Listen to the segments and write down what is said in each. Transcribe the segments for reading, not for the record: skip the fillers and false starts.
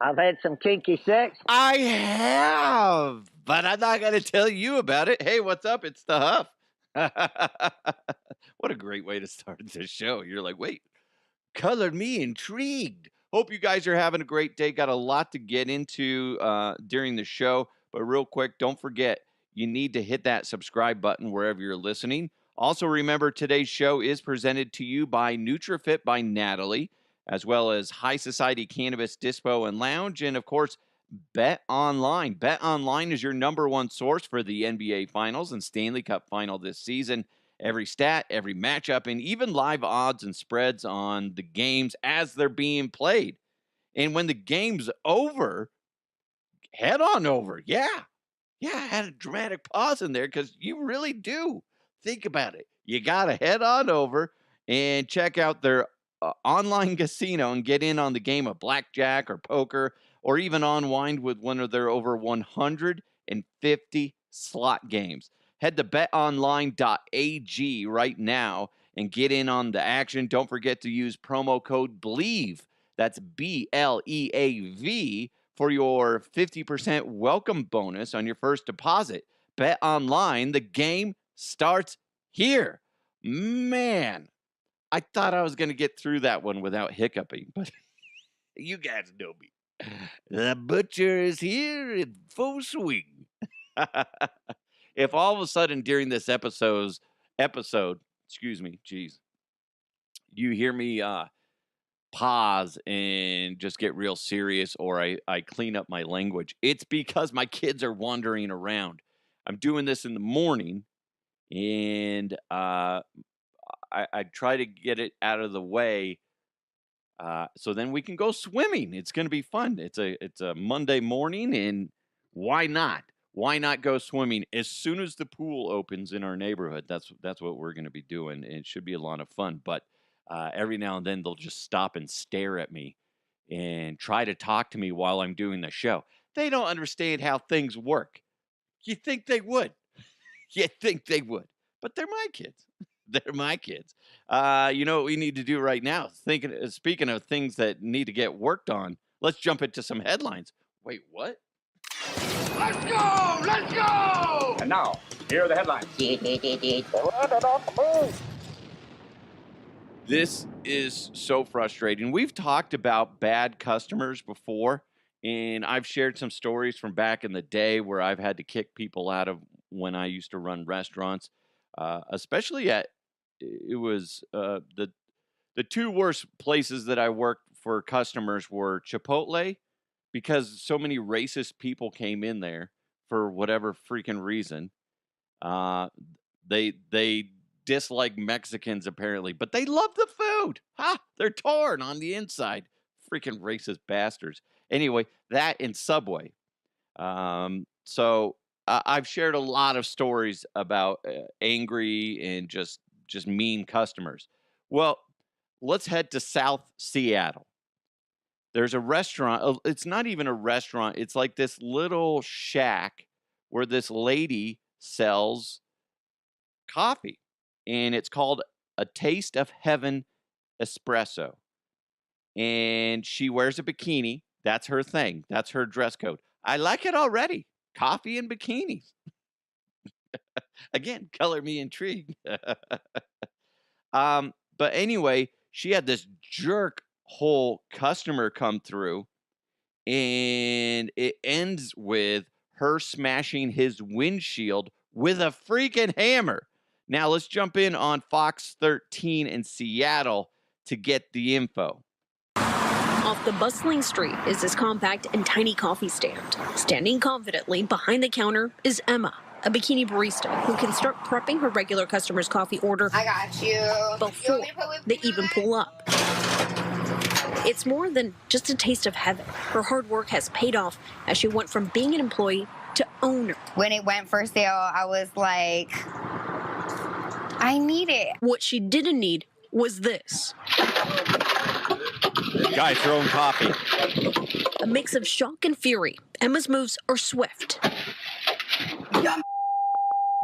I've had some kinky sex. I have, but I'm not going to tell you about it. Hey, what's up? It's the Huff. What a great way to start the show. You're like, wait, colored me intrigued. Hope you guys are having a great day. Got a lot to get into during the show, but real quick, don't forget, you need to hit that subscribe button wherever you're listening. Also, remember today's show is presented to you by NutriFit by Natalie, as well as High Society Cannabis Dispo and Lounge, and of course, Bet Online. Bet Online is your number one source for the NBA Finals and Stanley Cup Final this season. Every stat, every matchup, and even live odds and spreads on the games as they're being played. And when the game's over, head on over. Yeah, I had a dramatic pause in there because you really do. Think about it. You got to head on over and check out their online casino and get in on the game of blackjack or poker or even unwind with one of their over 150 slot games. Head to betonline.ag right now and get in on the action. Don't forget to use promo code BLEAV. That's BLEAV for your 50% welcome bonus on your first deposit. Bet Online, the game starts here. Man, I thought I was going to get through that one without hiccuping, but you guys know me. The butcher is here in full swing. If all of a sudden during this episode, excuse me, geez, you hear me pause and just get real serious, or I clean up my language, it's because my kids are wandering around. I'm doing this in the morning, and I try to get it out of the way so then we can go swimming. It's going to be fun. It's a Monday morning, and why not? Why not go swimming as soon as the pool opens in our neighborhood? That's what we're going to be doing. It should be a lot of fun. But every now and then they'll just stop and stare at me and try to talk to me while I'm doing the show. They don't understand how things work. You think they would? You think they would? But they're my kids. They're my kids. You know what we need to do right now? Speaking of things that need to get worked on, let's jump into some headlines. Wait, what? Let's go! Let's go! And now, here are the headlines. This is so frustrating. We've talked about bad customers before, and I've shared some stories from back in the day where I've had to kick people out of when I used to run restaurants, especially the two worst places that I worked for customers were Chipotle, because so many racist people came in there for whatever freaking reason. They dislike Mexicans apparently, but they love the food. Ha! They're torn on the inside. Freaking racist bastards. Anyway, that in Subway. So I've shared a lot of stories about angry and just mean customers. Well, let's head to South Seattle. There's a restaurant. It's not even a restaurant. It's like this little shack where this lady sells coffee, and it's called A Taste of Heaven Espresso. And she wears a bikini. That's her thing. That's her dress code. I like it already. Coffee and bikinis. Again, color me intrigued. But anyway, she had this jerk whole customer come through, and it ends with her smashing his windshield with a freaking hammer. Now let's jump in on Fox 13 in Seattle to get the info. Off the bustling street is this compact and tiny coffee stand. Standing confidently behind the counter is Emma, a bikini barista who can start prepping her regular customers' coffee order. I got you. Before they even pull up. It's more than just a taste of heaven. Her hard work has paid off as she went from being an employee to owner. When it went for sale, I was like, I need it. What she didn't need was this. Guy throwing coffee. A mix of shock and fury. Emma's moves are swift.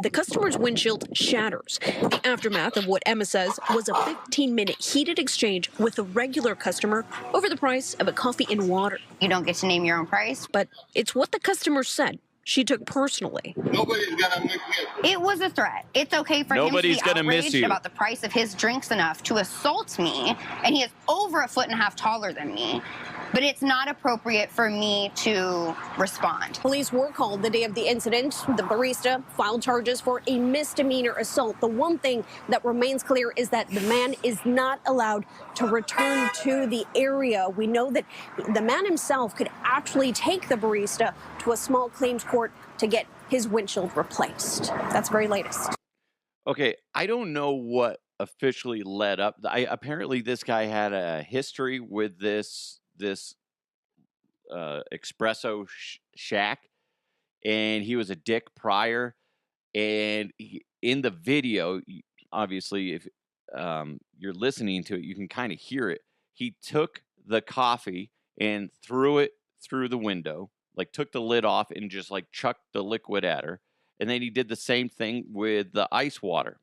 The customer's windshield shatters. The aftermath of what Emma says was a 15-minute heated exchange with a regular customer over the price of a coffee and water. You don't get to name your own price. But it's what the customer said she took personally. Nobody's gonna make me. It was a threat. It's okay for Nobody's him to be gonna miss outraged you. about the price of his drinks enough to assault me, and he is over 1.5 feet taller than me. But it's not appropriate for me to respond. Police were called the day of the incident. The barista filed charges for a misdemeanor assault. The one thing that remains clear is that the man is not allowed to return to the area. We know that the man himself could actually take the barista to a small claims court to get his windshield replaced. That's very latest. Okay, I don't know what officially led up. Apparently, this guy had a history with this espresso shack, and he was a dick prior. And in the video, obviously, if you're listening to it, you can kind of hear it. He took the coffee and threw it through the window, like took the lid off and just like chucked the liquid at her. And then he did the same thing with the ice water.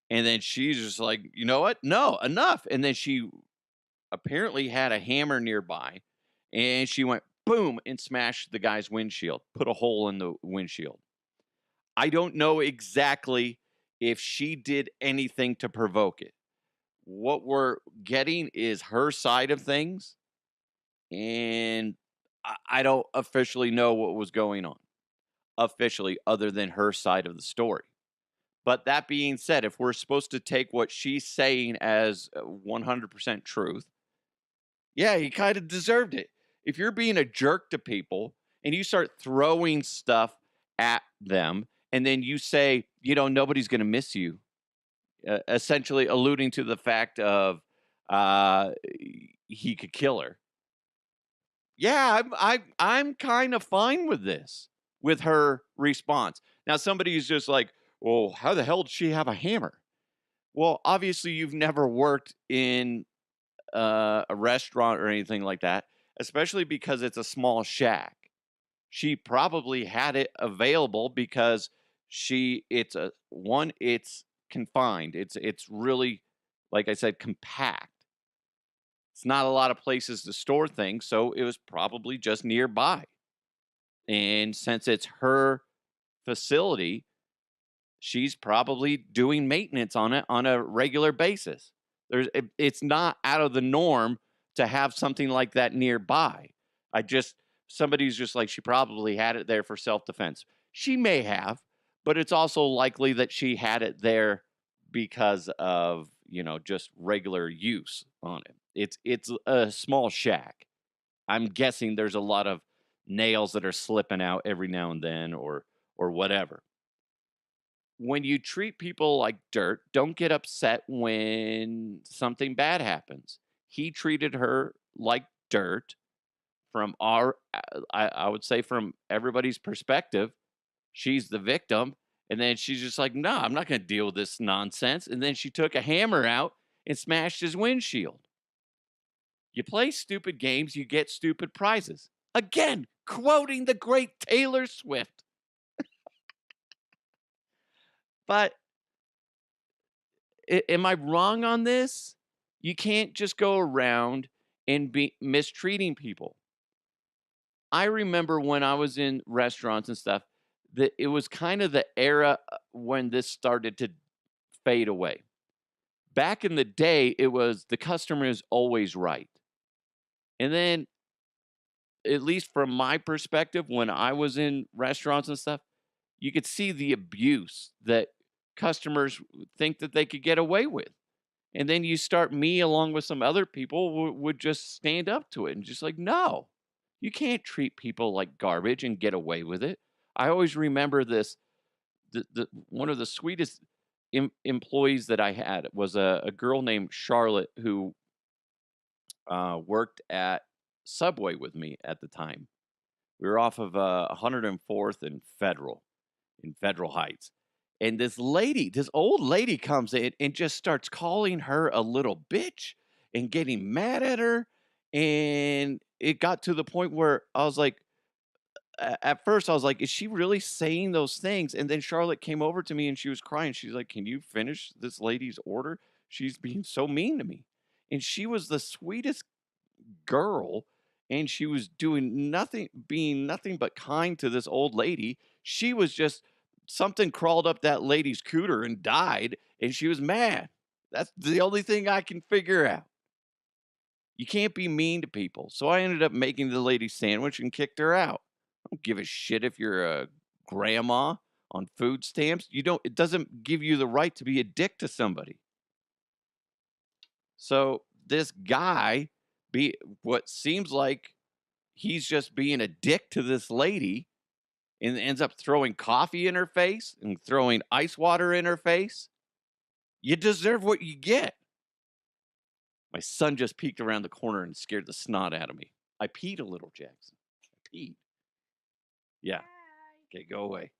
And then she's just like, you know what? No, enough. And then she apparently had a hammer nearby, and she went boom and smashed the guy's windshield, put a hole in the windshield. I don't know exactly if she did anything to provoke it. What we're getting is her side of things, and I don't officially know what was going on officially other than her side of the story. But that being said, if we're supposed to take what she's saying as 100% truth, yeah, he kind of deserved it. If you're being a jerk to people and you start throwing stuff at them, and then you say, you know, nobody's going to miss you, essentially alluding to the fact of he could kill her. Yeah, I'm kind of fine with this, with her response. Now, somebody's just like, well, how the hell did she have a hammer? Well, obviously, you've never worked in a restaurant or anything like that, especially because it's a small shack. She probably had it available because it's confined. It's really, like I said, compact. It's not a lot of places to store things, so it was probably just nearby. And since it's her facility, she's probably doing maintenance on it on a regular basis. It's not out of the norm to have something like that nearby. Somebody's just like, she probably had it there for self-defense. She may have, but it's also likely that she had it there because of, just regular use on it. It's a small shack. I'm guessing there's a lot of nails that are slipping out every now and then or whatever. When you treat people like dirt, don't get upset when something bad happens. He treated her like dirt from I would say from everybody's perspective. She's the victim. And then she's just like, no, I'm not going to deal with this nonsense. And then she took a hammer out and smashed his windshield. You play stupid games, you get stupid prizes. Again, quoting the great Taylor Swift. But am I wrong on this? You can't just go around and be mistreating people. I remember when I was in restaurants and stuff, that it was kind of the era when this started to fade away. Back in the day, it was the customer is always right. And then, at least from my perspective, when I was in restaurants and stuff, you could see the abuse that customers think that they could get away with. And then me along with some other people would just stand up to it and just like, no, you can't treat people like garbage and get away with it. I always remember this. One of the sweetest employees that I had was a girl named Charlotte who worked at Subway with me at the time. We were off of 104th and Federal in Federal Heights. And this old lady comes in and just starts calling her a little bitch and getting mad at her. And it got to the point where I was like, at first I was like, is she really saying those things? And then Charlotte came over to me and she was crying. She's like, can you finish this lady's order? She's being so mean to me. And she was the sweetest girl, and she was being nothing but kind to this old lady. She was just something crawled up that lady's cooter and died, and she was mad. That's the only thing I can figure out. You can't be mean to people. So I ended up making the lady sandwich and kicked her out. I don't give a shit if you're a grandma on food stamps. It doesn't give you the right to be a dick to somebody. So this guy, what seems like he's just being a dick to this lady, and ends up throwing coffee in her face and throwing ice water in her face. You deserve what you get. My son just peeked around the corner and scared the snot out of me. I peed a little, Jackson. I peed. Yeah. Okay, go away.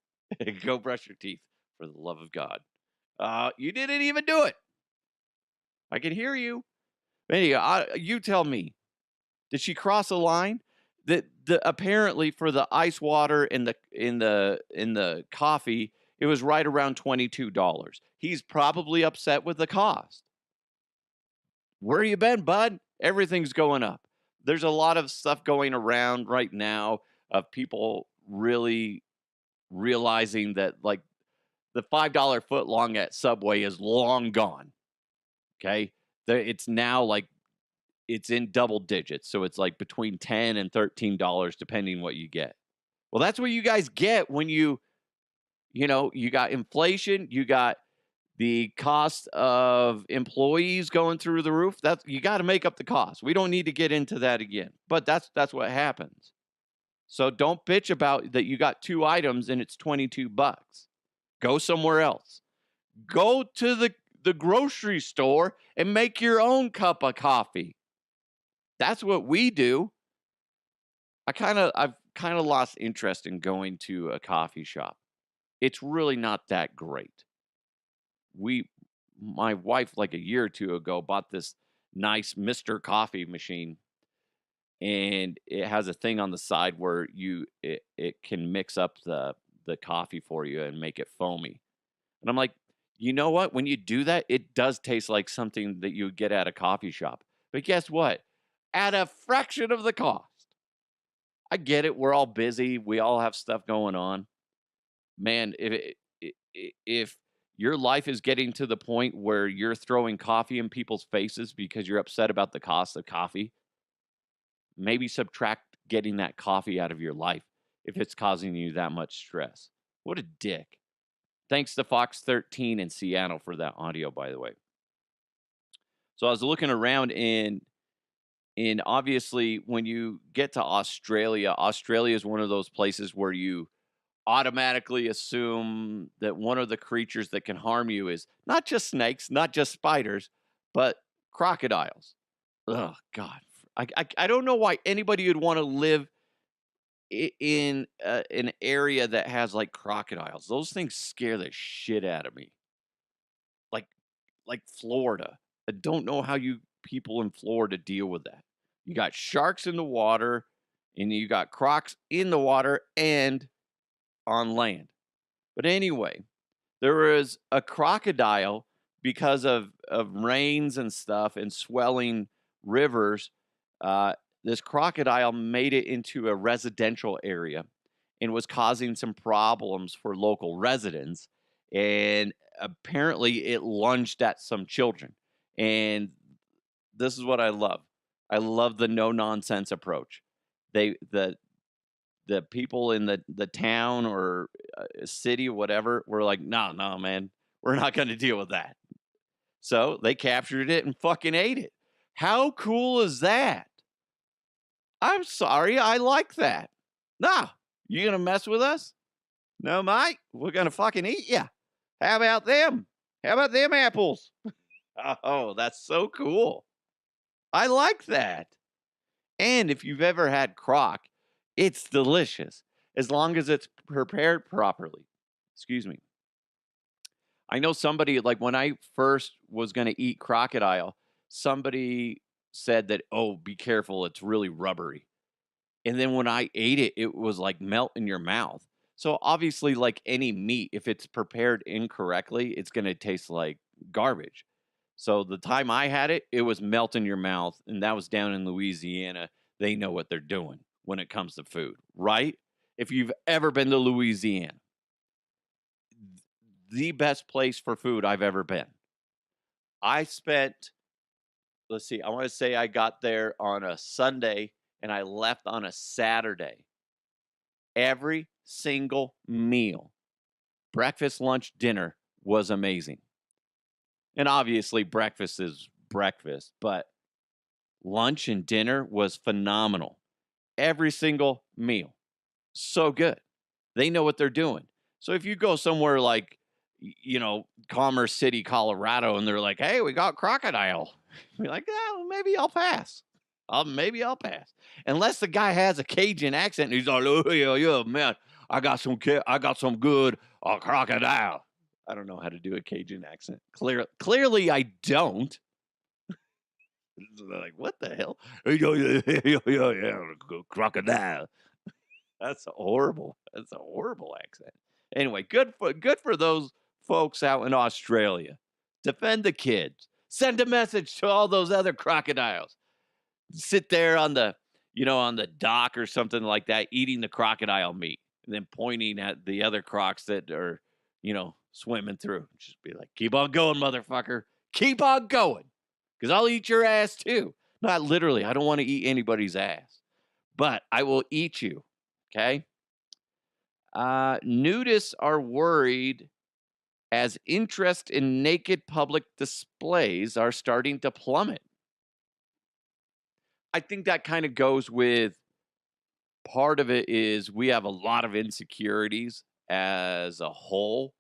Go brush your teeth, for the love of God. You didn't even do it. I can hear you. Anyway, you tell me. Did she cross a line? Apparently for the ice water and the coffee, it was right around $22. He's probably upset with the cost. Where you been, bud? Everything's going up. There's a lot of stuff going around right now of people really realizing that, like, the $5 foot long at Subway is long gone. Okay? It's now like it's in double digits. So it's like between $10 and $13, depending what you get. Well, that's what you guys get when you got inflation, you got the cost of employees going through the roof. You got to make up the cost. We don't need to get into that again. But that's what happens. So don't bitch about that you got 2 items and it's $22. Go somewhere else. Go to the grocery store and make your own cup of coffee. That's what we do. I've kind of lost interest in going to a coffee shop. It's really not that great. My wife, like a year or two ago, bought this nice Mr. Coffee machine, and it has a thing on the side where it can mix up the coffee for you and make it foamy. And I'm like, you know what? When you do that, it does taste like something that you would get at a coffee shop. But guess what? At a fraction of the cost. I get it. We're all busy. We all have stuff going on. Man, if your life is getting to the point where you're throwing coffee in people's faces because you're upset about the cost of coffee, maybe subtract getting that coffee out of your life if it's causing you that much stress. What a dick. Thanks to Fox 13 in Seattle for that audio, by the way. So I was looking around, and obviously when you get to Australia is one of those places where you automatically assume that one of the creatures that can harm you is not just snakes, not just spiders, but crocodiles. Oh, God. I don't know why anybody would want to live in an area that has, like, crocodiles. Those things scare the shit out of me. Like Florida. I don't know how you people in Florida deal with that. You got sharks in the water, and you got crocs in the water and on land. But anyway, there was a crocodile because of rains and stuff and swelling rivers. This crocodile made it into a residential area and was causing some problems for local residents. And apparently it lunged at some children. And this is what I love. I love the no nonsense approach. The people in the town or city or whatever were like, no, man, we're not going to deal with that. So they captured it and fucking ate it. How cool is that? I'm sorry, I like that. Nah, you going to mess with us? No, mate, we're going to fucking eat you. How about them? How about them apples? Oh, that's so cool. I like that. And if you've ever had croc, it's delicious as long as it's prepared properly. Excuse me. I know somebody, like, when I first was going to eat crocodile, somebody said that, oh, be careful, it's really rubbery. And then when I ate it, it was like melt in your mouth. So obviously, like any meat, if it's prepared incorrectly, it's going to taste like garbage. So the time I had it, it was melt in your mouth. And that was down in Louisiana. They know what they're doing when it comes to food, right? If you've ever been to Louisiana, the best place for food I've ever been. I spent, let's see, I want to say I got there on a Sunday and I left on a Saturday. Every single meal, breakfast, lunch, dinner, was amazing. And obviously, breakfast is breakfast, but lunch and dinner was phenomenal. Every single meal. So good. They know what they're doing. So if you go somewhere like, Commerce City, Colorado, and they're like, hey, we got Crocodile, you're like, well, maybe I'll pass. Maybe I'll pass. Unless the guy has a Cajun accent and he's like, oh, yeah, man, I got some good Crocodile. I don't know how to do a Cajun accent. Clearly, I don't. They're like, what the hell? Yeah, Crocodile. That's horrible. That's a horrible accent. Anyway, good for those folks out in Australia. Defend the kids. Send a message to all those other crocodiles. Sit there on the dock or something like that, eating the crocodile meat, and then pointing at the other crocs that are, swimming through. Just be like, keep on going, motherfucker. Keep on going. Because I'll eat your ass too. Not literally. I don't want to eat anybody's ass. But I will eat you. Okay? Nudists are worried as interest in naked public displays are starting to plummet. I think that kind of goes with part of it is we have a lot of insecurities as a whole.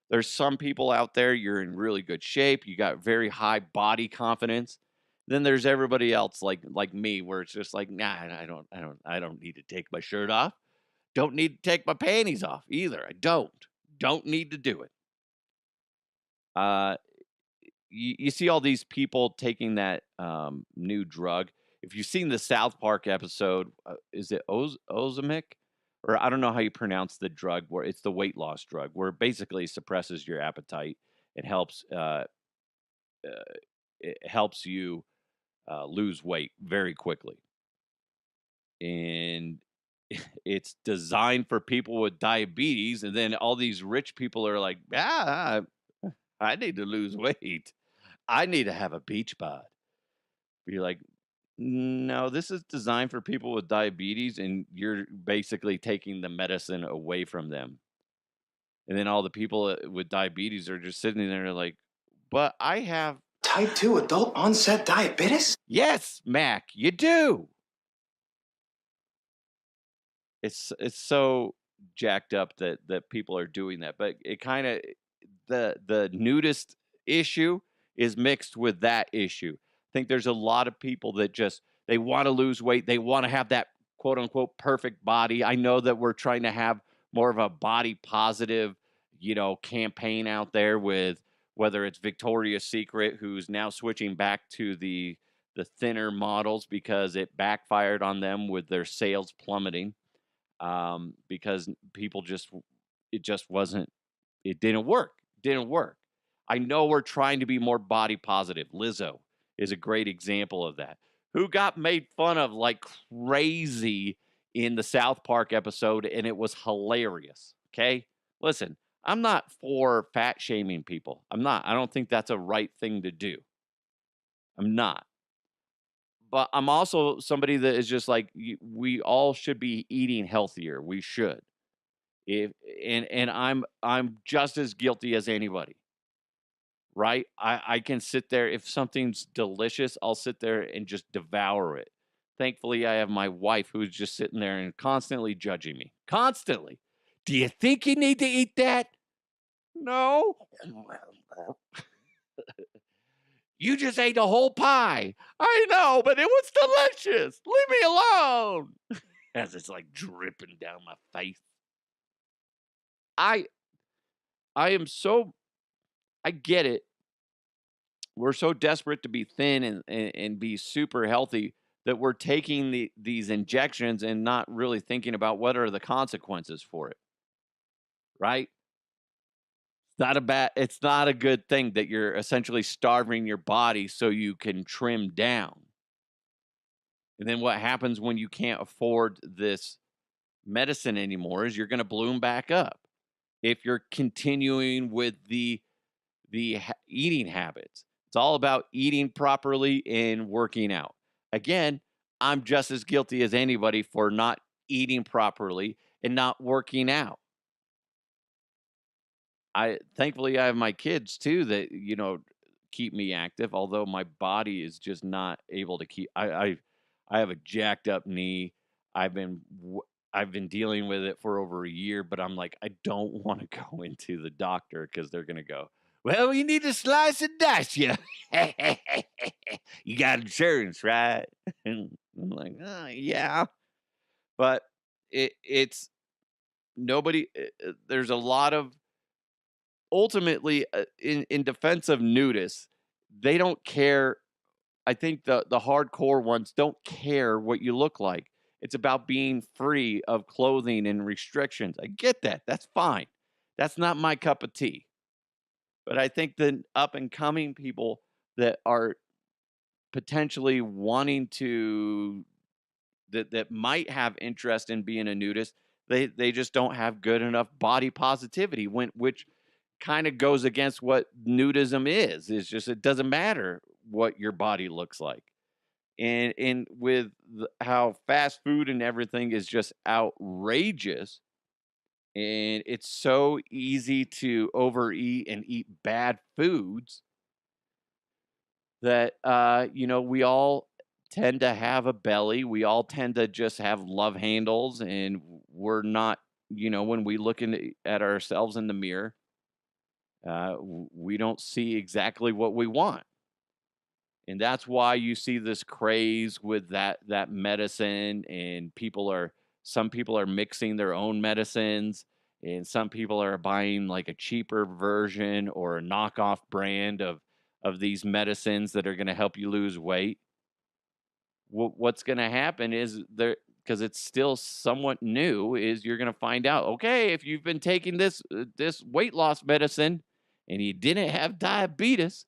There's some people out there, you're in really good shape, you got very high body confidence. Then there's everybody else like me, where it's just like, nah, I don't need to take my shirt off. Don't need to take my panties off either. I don't need to do it. You see all these people taking that new drug. If you've seen the South Park episode, is it Ozempic? Or I don't know how you pronounce the drug, where it's the weight loss drug, where it basically suppresses your appetite. It helps you lose weight very quickly. And it's designed for people with diabetes. And then all these rich people are like, I need to lose weight. I need to have a beach bod. You're like, no, this is designed for people with diabetes, and you're basically taking the medicine away from them. And then all the people with diabetes are just sitting there like, but I have type 2 adult onset diabetes? Yes, Mac, you do. It's so jacked up that people are doing that, but it kind of the nudist issue is mixed with that issue. I think there's a lot of people that just they want to lose weight, they want to have that quote unquote perfect body. I know that we're trying to have more of a body positive, campaign out there with whether it's Victoria's Secret, who's now switching back to the thinner models because it backfired on them with their sales plummeting. Because people it didn't work. I know we're trying to be more body positive. Lizzo is a great example of that, who got made fun of like crazy in the South Park episode, and it was hilarious. Okay, listen, I'm not for fat shaming people. I'm not. I don't think that's a right thing to do. I'm not. But I'm also somebody that is just like, we all should be eating healthier. We should. And I'm just as guilty as anybody. Right? I can sit there, if something's delicious, I'll sit there and just devour it. Thankfully, I have my wife who's just sitting there and constantly judging me. Constantly. Do you think you need to eat that? No. You just ate a whole pie. I know, but it was delicious. Leave me alone. As it's like dripping down my face. I get it. We're so desperate to be thin and be super healthy, that we're taking these injections and not really thinking about what are the consequences for it, right? It's not a good thing that you're essentially starving your body so you can trim down. And then what happens when you can't afford this medicine anymore is you're going to bloom back up if you're continuing with the eating habits. It's all about eating properly and working out. Again, I'm just as guilty as anybody for not eating properly and not working out. Thankfully I have my kids too that keep me active, although my body is just not able to keep. I have a jacked up knee. I've been I've been dealing with it for over a year, but I'm like, I don't want to go into the doctor because they're gonna go, well, we need to slice and dice you. You got insurance, right? And I'm like, oh, yeah, but it's nobody. There's a lot of ultimately in defense of nudists, they don't care. I think the hardcore ones don't care what you look like. It's about being free of clothing and restrictions. I get that. That's fine. That's not my cup of tea. But I think the up and coming people that are potentially wanting to that might have interest in being a nudist, they just don't have good enough body positivity, which kind of goes against what nudism is. It's just it doesn't matter what your body looks like. And with how fast food and everything is just outrageous, and it's so easy to overeat and eat bad foods that we all tend to have a belly. We all tend to just have love handles, and we're not, when we look at ourselves in the mirror, we don't see exactly what we want. And that's why you see this craze with that medicine, and some people are mixing their own medicines, and some people are buying like a cheaper version or a knockoff brand of these medicines that are going to help you lose weight. What's going to happen is there, because it's still somewhat new, is you're going to find out, okay, if you've been taking this weight loss medicine and you didn't have diabetes,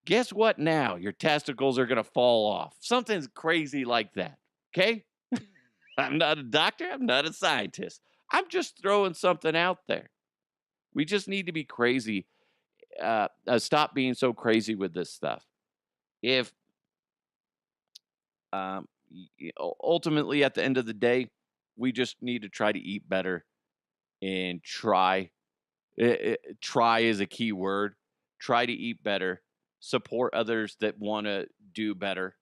guess what now? Your testicles are going to fall off. Something's crazy like that. Okay? I'm not a doctor. I'm not a scientist. I'm just throwing something out there. We just need to be crazy. Stop being so crazy with this stuff. If ultimately at the end of the day, we just need to try to eat better and try. Try is a key word. Try to eat better. Support others that want to do better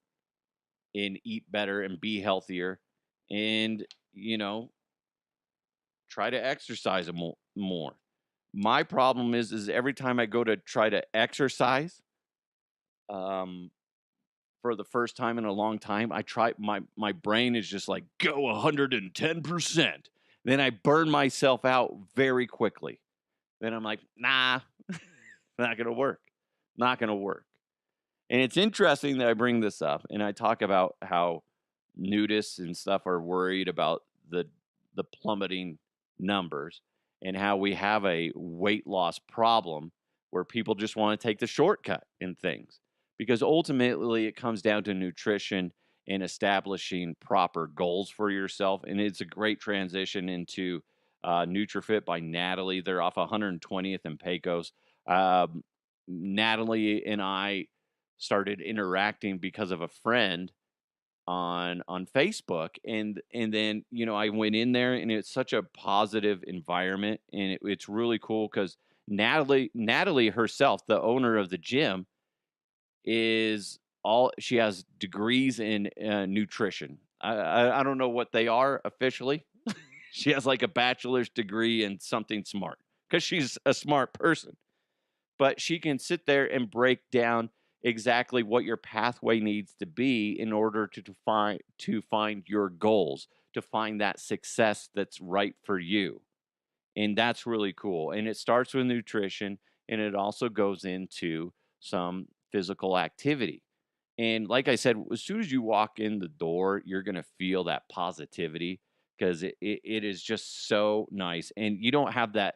and eat better and be healthier, and try to exercise more. My problem is every time I go to try to exercise, for the first time in a long time, I try my brain is just like, go 110%. Then I burn myself out very quickly. Then I'm like, nah, not gonna work. Not gonna work. And it's interesting that I bring this up and I talk about how nudists and stuff are worried about the plummeting numbers, and how we have a weight loss problem where people just want to take the shortcut in things, because ultimately it comes down to nutrition and establishing proper goals for yourself. And it's a great transition into NutriFit by Natalie. They're off 120th and Pecos. Natalie and I started interacting because of a friend on Facebook, and then I went in there, and it's such a positive environment, and it's really cool because Natalie herself, the owner of the gym, she has degrees in nutrition. I don't know what they are officially. She has like a bachelor's degree in something smart because she's a smart person, but she can sit there and break down exactly what your pathway needs to be in order to find your goals, to find that success that's right for you. And that's really cool. And it starts with nutrition, and it also goes into some physical activity. And like I said, as soon as you walk in the door, you're going to feel that positivity because it is just so nice. And you don't have that,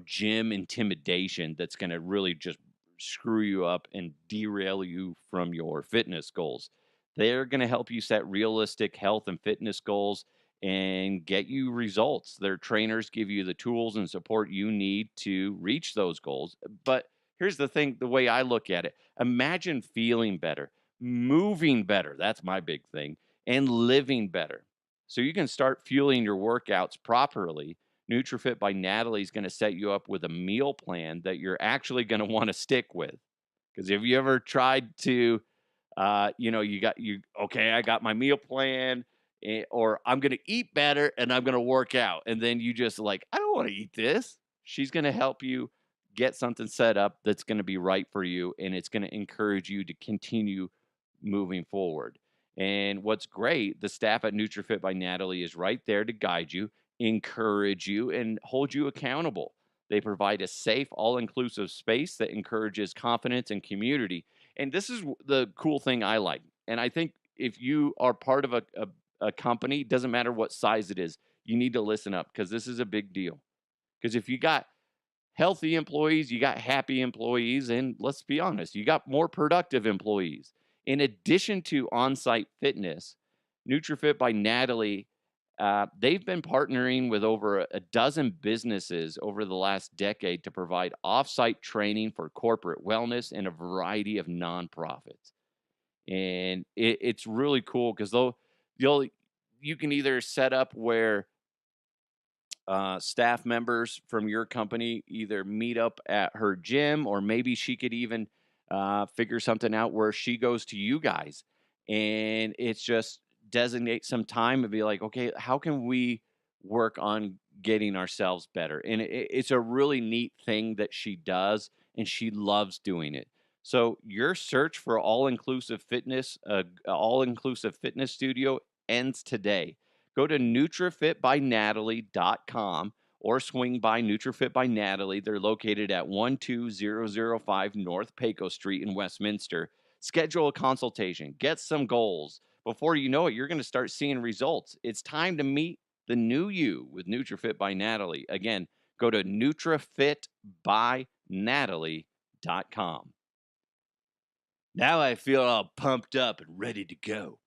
gym intimidation that's going to really just screw you up and derail you from your fitness goals. They're going to help you set realistic health and fitness goals and get you results. Their trainers give you the tools and support you need to reach those goals. But here's the thing, the way I look at it, imagine feeling better, moving better. That's my big thing. And living better. So you can start fueling your workouts properly. NutriFit by Natalie is going to set you up with a meal plan that you're actually going to want to stick with. Because if you ever tried to, okay, I got my meal plan, or I'm going to eat better and I'm going to work out. And then you just like, I don't want to eat this. She's going to help you get something set up that's going to be right for you. And it's going to encourage you to continue moving forward. And what's great, the staff at NutriFit by Natalie is right there to guide you, encourage you, and hold you accountable. They provide a safe, all-inclusive space that encourages confidence and community. And this is the cool thing I like. And I think if you are part of a company, doesn't matter what size it is, you need to listen up because this is a big deal. Because if you got healthy employees, you got happy employees, and let's be honest, you got more productive employees. In addition to on-site fitness, NutriFit by Natalie, they've been partnering with over a dozen businesses over the last decade to provide off-site training for corporate wellness and a variety of nonprofits. And it's really cool because you can either set up where staff members from your company either meet up at her gym, or maybe she could even figure something out where she goes to you guys, and it's just designate some time and be like, okay, how can we work on getting ourselves better? And it's a really neat thing that she does, and she loves doing it. So your search for all-inclusive fitness studio ends today. Go to NutriFitByNatalie.com or swing by NutriFit by Natalie. They're located at 12005 North Paco Street in Westminster. Schedule a consultation. Get some goals. Before you know it, you're going to start seeing results. It's time to meet the new you with NutriFit by Natalie. Again, go to NutriFitByNatalie.com. Now I feel all pumped up and ready to go.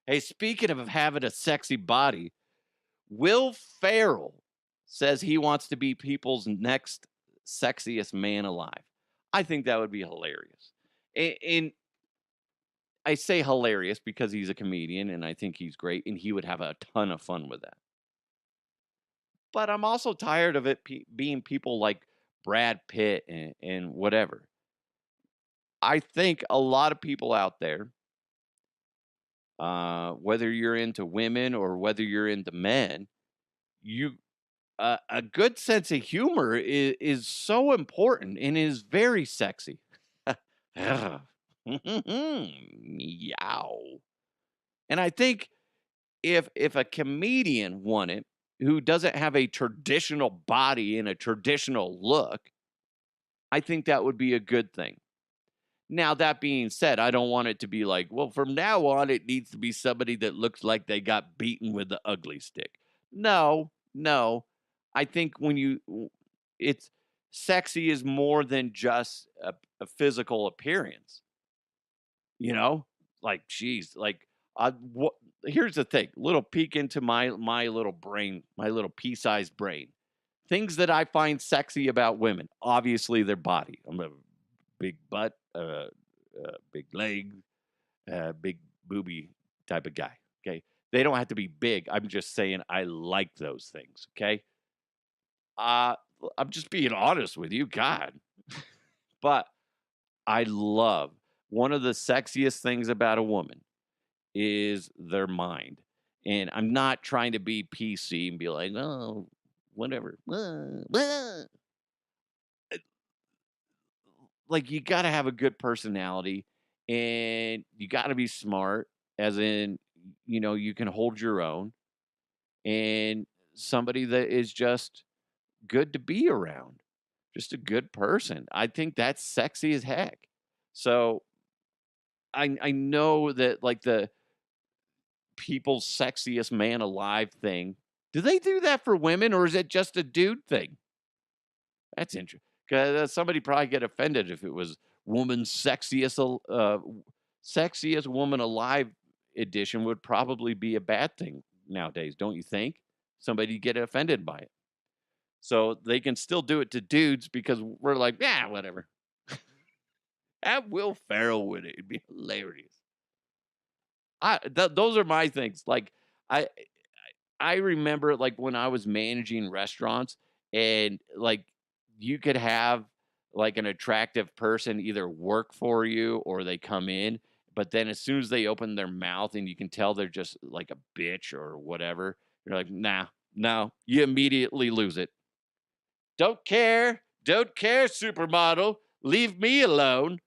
Hey, speaking of having a sexy body, Will Ferrell says he wants to be people's next sexiest man alive. I think that would be hilarious. And I say hilarious because he's a comedian and I think he's great and he would have a ton of fun with that. But I'm also tired of it being people like Brad Pitt and whatever. I think a lot of people out there, whether you're into women or whether you're into men, a good sense of humor is so important and is very sexy. Meow. And I think if a comedian won it who doesn't have a traditional body and a traditional look, I think that would be a good thing. Now, that being said, I don't want it to be like, well, from now on, it needs to be somebody that looks like they got beaten with the ugly stick. No. I think it's sexy is more than just a physical appearance. Like, geez, like, here's the thing, little peek into my little brain, my little pea-sized brain. Things that I find sexy about women, obviously their body. I'm a big butt, big leg, big booby type of guy. Okay. They don't have to be big. I'm just saying I like those things. Okay. I'm just being honest with you. God. But I love one of the sexiest things about a woman is their mind. And I'm not trying to be PC and be like, oh, whatever. Like, you got to have a good personality and you got to be smart, as in, you can hold your own, and somebody that is just good to be around, just a good person. I think that's sexy as heck. So I know that like the people's sexiest man alive thing. Do they do that for women or is it just a dude thing? That's interesting. Because somebody probably get offended if it was woman's sexiest woman alive edition would probably be a bad thing nowadays, don't you think? Somebody get offended by it. So they can still do it to dudes because we're like, yeah, whatever. Have Will Ferrell with it. It'd be hilarious. Those are my things. Like I I remember like when I was managing restaurants and like you could have like an attractive person either work for you or they come in, but then as soon as they open their mouth and you can tell they're just like a bitch or whatever, you're like, nah, no, you immediately lose it. Don't care, supermodel. Leave me alone.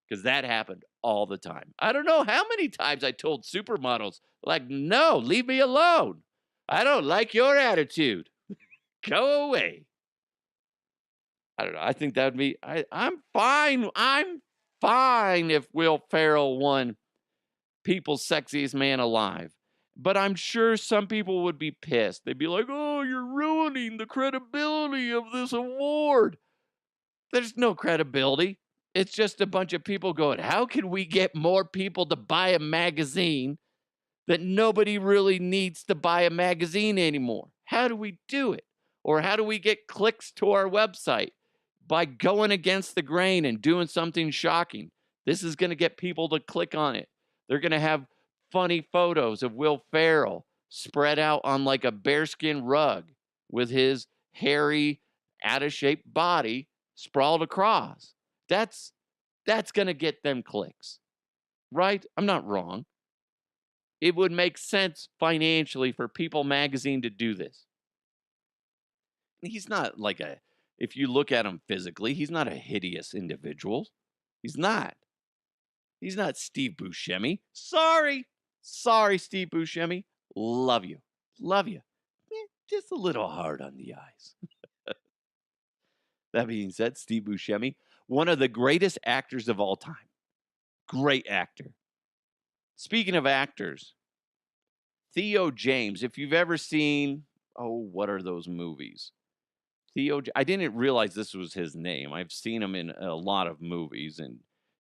Because that happened all the time. I don't know how many times I told supermodels, like, no, leave me alone. I don't like your attitude. Go away. I don't know. I think that would be, I'm fine. I'm fine if Will Ferrell won People's Sexiest Man Alive. But I'm sure some people would be pissed. They'd be like, oh, you're ruining the credibility of this award. There's no credibility. It's just a bunch of people going, how can we get more people to buy a magazine that nobody really needs to buy a magazine anymore? How do we do it? Or how do we get clicks to our website? By going against the grain and doing something shocking. This is going to get people to click on it. They're going to have funny photos of Will Ferrell spread out on like a bearskin rug with his hairy, out of shape body sprawled across. That's going to get them clicks, right? I'm not wrong. It would make sense financially for People Magazine to do this. He's not like if you look at him physically, he's not a hideous individual. He's not. He's not Steve Buscemi. Sorry, Steve Buscemi. Love you. Just a little hard on the eyes. That being said, Steve Buscemi, one of the greatest actors of all time. Great actor. Speaking of actors, Theo James, if you've ever seen, what are those movies? I didn't realize this was his name. I've seen him in a lot of movies and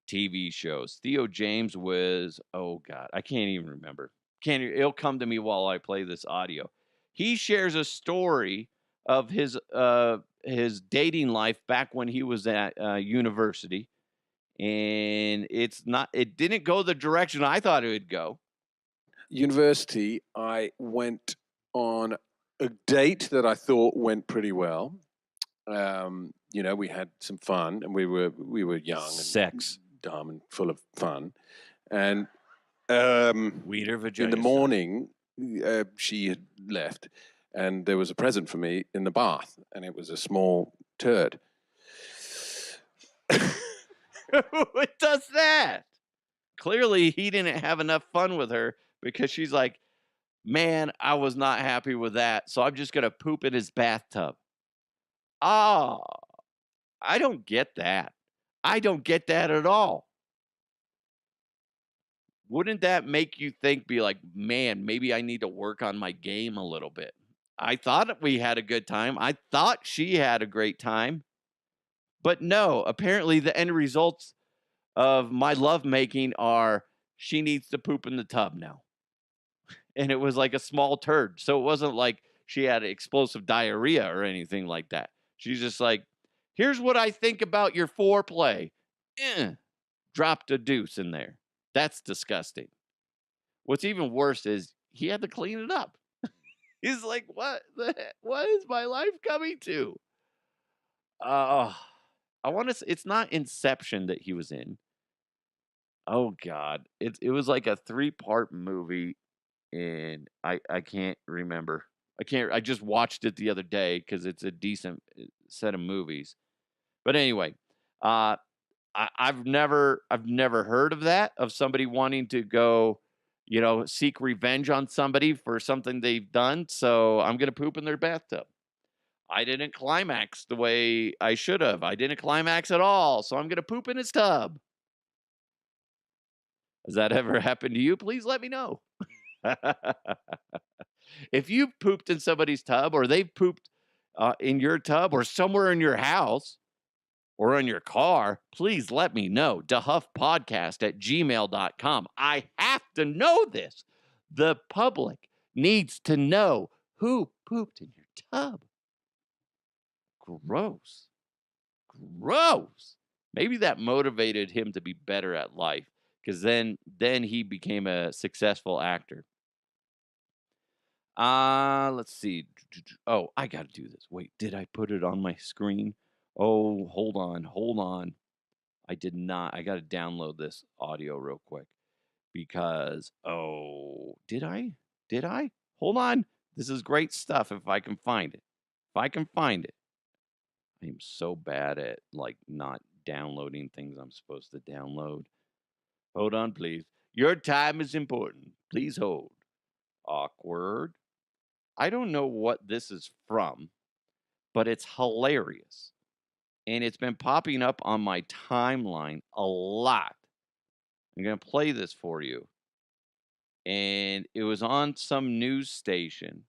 TV shows. Theo James was, I can't even remember. It'll come to me while I play this audio. He shares a story of his dating life back when he was at university, and it didn't go the direction I thought it would go. University, I went on a date that I thought went pretty well. We had some fun, and we were young, Sex, and dumb, and full of fun. And Wiener vagina. In the morning, she had left, and there was a present for me in the bath, and it was a small turd. Who does that? Clearly, he didn't have enough fun with her because she's like, man, I was not happy with that, so I'm just going to poop in his bathtub. Oh, I don't get that. I don't get that at all. Wouldn't that make you be like, man, maybe I need to work on my game a little bit? I thought we had a good time. I thought she had a great time. But no, apparently the end results of my lovemaking are she needs to poop in the tub now. And it was like a small turd. So it wasn't like she had explosive diarrhea or anything like that. She's just like, here's what I think about your foreplay. Dropped a deuce in there. That's disgusting. What's even worse is he had to clean it up. He's like, what is my life coming to? I want to. It's not Inception that he was in. Oh God, it was like a 3-part movie, and I can't remember. I just watched it the other day because it's a decent set of movies. But anyway, I've never heard of that, of somebody wanting to go, seek revenge on somebody for something they've done. So I'm going to poop in their bathtub. I didn't climax the way I should have. I didn't climax at all. So I'm going to poop in his tub. Has that ever happened to you? Please let me know. If you've pooped in somebody's tub or they've pooped in your tub or somewhere in your house or in your car, please let me know. DeHuffPodcast@gmail.com. I have to know this. The public needs to know who pooped in your tub. Gross. Gross. Maybe that motivated him to be better at life because then he became a successful actor. Let's see. Oh, I got to do this. Wait, did I put it on my screen? Oh, hold on. I did not. I got to download this audio real quick because, did I? Hold on. This is great stuff if I can find it. I am so bad at not downloading things I'm supposed to download. Hold on, please. Your time is important. Please hold. Awkward. I don't know what this is from, but it's hilarious. And it's been popping up on my timeline a lot. I'm going to play this for you. And it was on some news station.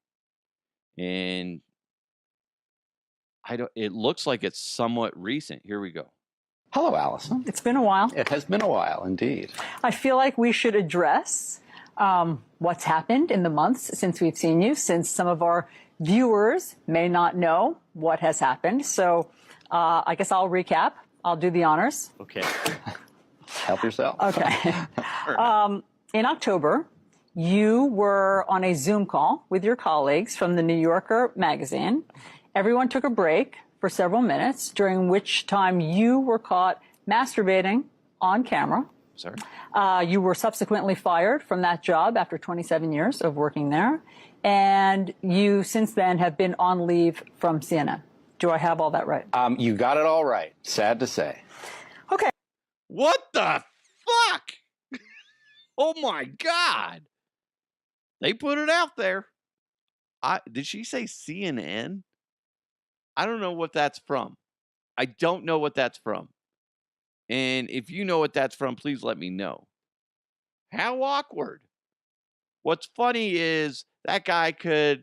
And it looks like it's somewhat recent. Here we go. Hello, Allison. It's been a while. It has been a while, indeed. I feel like we should address what's happened in the months since we've seen you, since some of our viewers may not know what has happened. So I guess I'll recap. I'll do the honors. Okay. Help yourself. Okay. In October, you were on a Zoom call with your colleagues from the New Yorker magazine. Everyone took a break for several minutes, during which time you were caught masturbating on camera. Sorry. You were subsequently fired from that job after 27 years of working there. And you, since then, have been on leave from CNN. Do I have all that right? You got it all right. Sad to say. Okay. What the fuck? Oh, my God. They put it out there. Did she say CNN? I don't know what that's from. I don't know what that's from. And if you know what that's from, please let me know. How awkward. What's funny is that guy could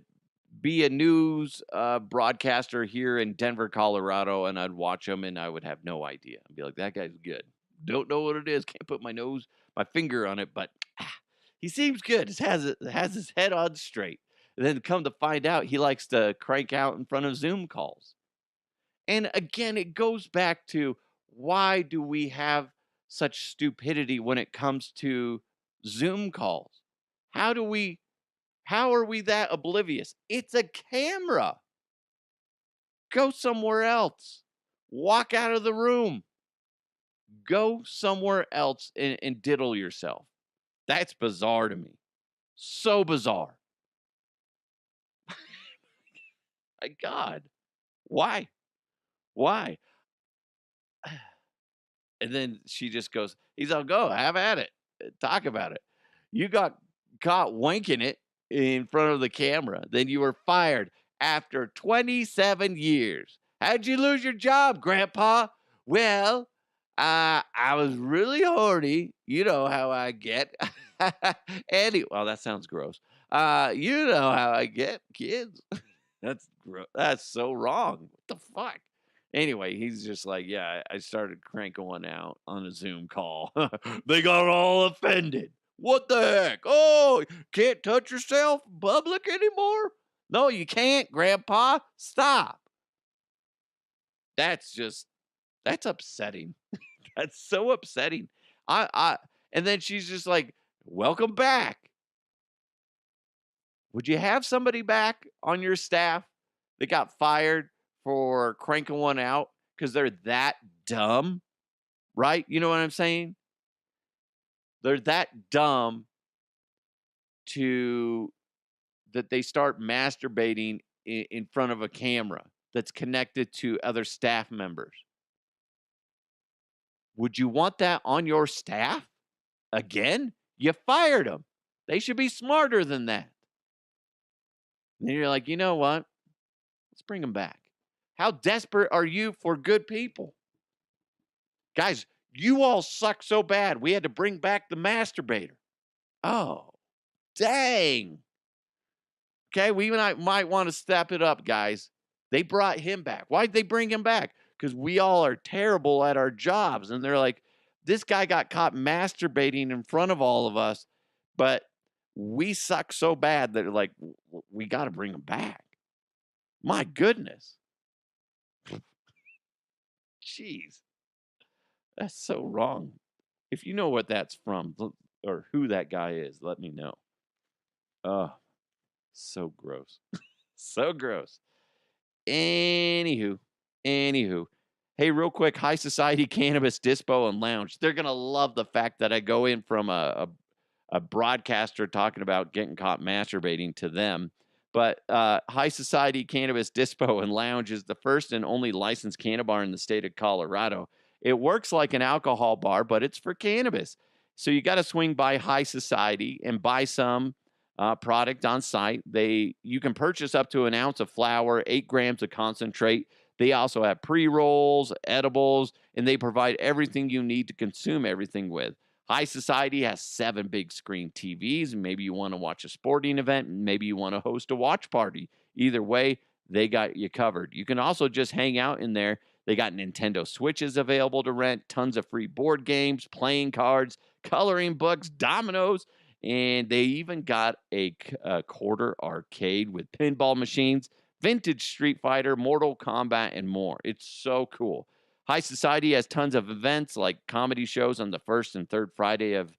be a news broadcaster here in Denver, Colorado, and I'd watch him and I would have no idea. I'd be like, that guy's good. Don't know what it is. Can't put my finger on it, but he seems good. Has his head on straight. And then come to find out, he likes to crank out in front of Zoom calls. And again, it goes back to, why do we have such stupidity when it comes to Zoom calls? How are we that oblivious? It's a camera. Go somewhere else. Walk out of the room. Go somewhere else and diddle yourself. That's bizarre to me. So bizarre. My God. Why? And then she just goes, he's all, go, have at it. Talk about it. You got caught wanking it in front of the camera. Then you were fired after 27 years. How'd you lose your job, Grandpa? Well, I was really horny. You know how I get. Well, that sounds gross. You know how I get, kids. That's so wrong. What the fuck? Anyway, he's just like, yeah, I started cranking one out on a Zoom call. They got all offended. What the heck? Oh, can't touch yourself in public anymore? No, you can't, Grandpa. Stop. That's upsetting. That's so upsetting. And then she's just like, welcome back. Would you have somebody back on your staff that got fired for cranking one out because they're that dumb? Right? You know what I'm saying? They're that dumb that they start masturbating in front of a camera that's connected to other staff members. Would you want that on your staff? Again? You fired them. They should be smarter than that. And then you're like, you know what? Let's bring them back. How desperate are you for good people? Guys, You all suck so bad, we had to bring back the masturbator. Oh, dang. Okay, we might want to step it up, guys. They brought him back. Why'd they bring him back? Because we all are terrible at our jobs. And they're like, this guy got caught masturbating in front of all of us, but we suck so bad that like we got to bring him back. My goodness. Jeez. That's so wrong. If you know what that's from or who that guy is, let me know. Oh, so gross. So gross. Anywho. Hey, real quick, High Society Cannabis Dispo and Lounge. They're going to love the fact that I go in from a broadcaster talking about getting caught masturbating to them. But High Society Cannabis Dispo and Lounge is the first and only licensed cannabis bar in the state of Colorado. It works like an alcohol bar, but it's for cannabis. So you got to swing by High Society and buy some product on site. You can purchase up to an ounce of flour, 8 grams of concentrate. They also have pre-rolls, edibles, and they provide everything you need to consume everything with. High Society has 7 big screen TVs. Maybe you want to watch a sporting event. Maybe you want to host a watch party. Either way, they got you covered. You can also just hang out in there. They got Nintendo Switches available to rent, tons of free board games, playing cards, coloring books, dominoes, and they even got a quarter arcade with pinball machines, vintage Street Fighter, Mortal Kombat, and more. It's so cool. High Society has tons of events like comedy shows on the first and third Friday of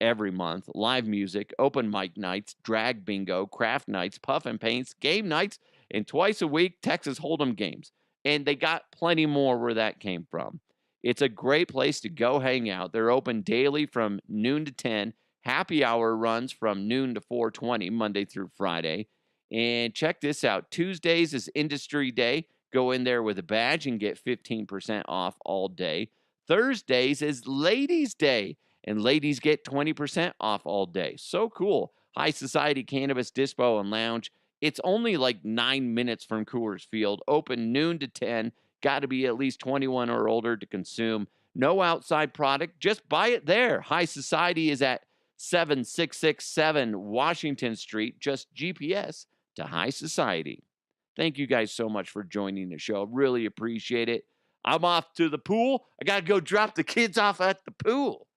every month, live music, open mic nights, drag bingo, craft nights, puff and paints, game nights, and twice a week, Texas Hold'em games. And they got plenty more where that came from. It's a great place to go hang out. They're open daily from noon to 10. Happy hour runs from noon to 4:20, Monday through Friday. And check this out. Tuesdays is Industry Day. Go in there with a badge and get 15% off all day. Thursdays is Ladies' Day, and ladies get 20% off all day. So cool. High Society Cannabis Dispo and Lounge. It's only like 9 minutes from Coors Field. Open noon to 10. Got to be at least 21 or older to consume. No outside product. Just buy it there. High Society is at 7667 Washington Street. Just GPS to High Society. Thank you guys so much for joining the show. Really appreciate it. I'm off to the pool. I got to go drop the kids off at the pool.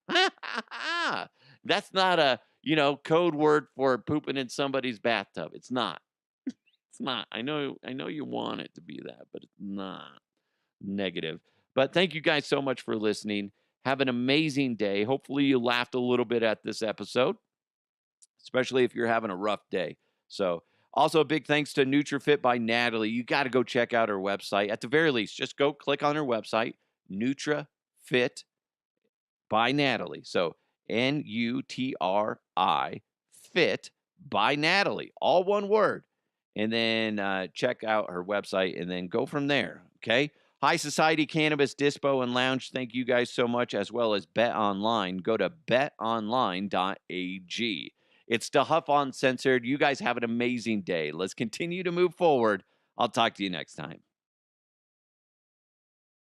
That's not a, code word for pooping in somebody's bathtub. It's not. It's not. I know you want it to be that, but it's not. Negative. But thank you guys so much for listening. Have an amazing day. Hopefully you laughed a little bit at this episode, especially if you're having a rough day. So also a big thanks to NutriFit by Natalie. You got to go check out her website. At the very least, just go click on her website, NutriFit by Natalie. So NUTRI Fit by Natalie. All one word. And then check out her website and then go from there. Okay. High Society Cannabis Dispo and Lounge. Thank you guys so much, as well as Bet Online. Go to betonline.ag. It's the Huff Uncensored. You guys have an amazing day. Let's continue to move forward. I'll talk to you next time.